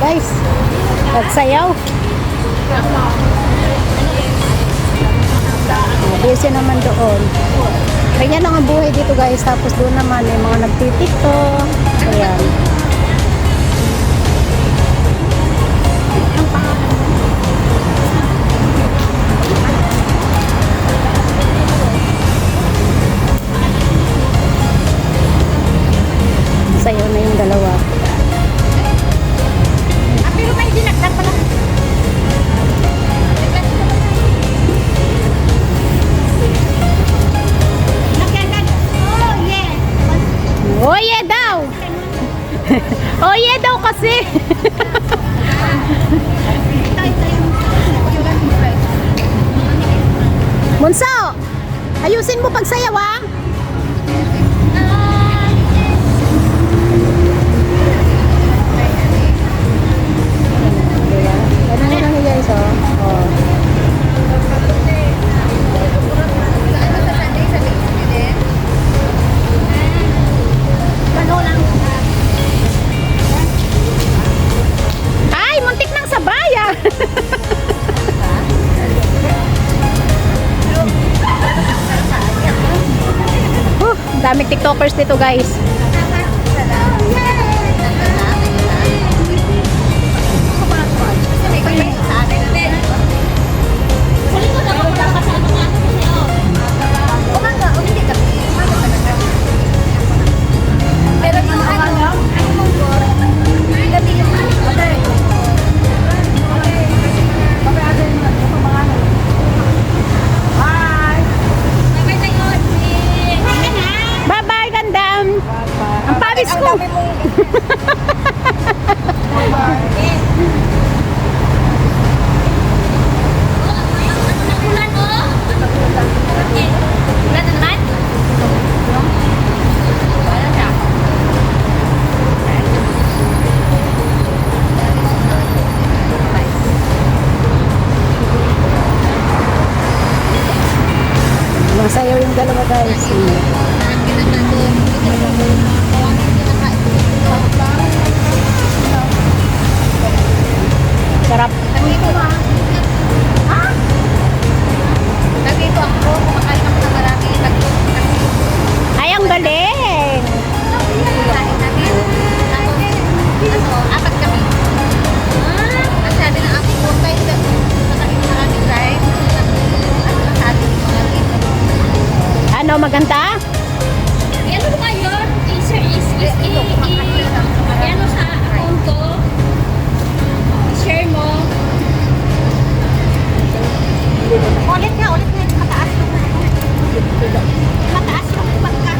guys. Nagsayaw. Busy naman doon. Kaya lang ang buhay dito guys. Tapos doon naman may mga nagtitiktok. Ayan. Sayo na yung dalawa. Pero may dinagdag pala. Oye daw! Oye daw kasi! Munso! Ayusin mo pagsayaw ah! Ano na lang guys oh? Oh. Ay, muntik nang sabaya. Daming tiktokers dito guys. Bye-bye, gandam. Ang pawis ko. Masayaw yung dalawa guys. Sarap. Nandito ba? Ha? Nandito ako. Kumakain ako ng marami. Ay, ang galing! Apat kami. At sabi ng aking kung kayo nakain na kami guys. Ano sa ating mga dito. Ano, maganda? Ano ba yun? Ano sa account ko? I-share mo. Ulit nga. Mataas yung mataas yung pagka.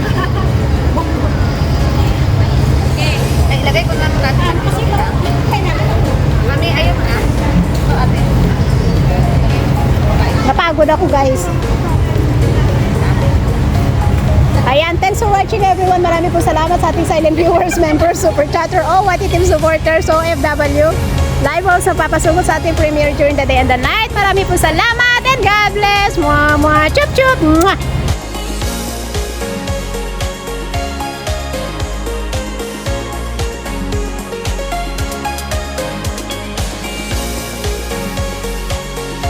Okay. Ay, ilagay ko na natin. Kasi Mami, ayaw na. Ito, ate. Napagod ako guys. Ayan, thanks for watching everyone. Marami po salamat sa ating silent viewers, members, super chatter, OWAT team supporters, OFW. Live also papasugod sa ating premiere during the day and the night. Marami po salamat and God bless. Mwah, mwah, chup, chup. Mwah.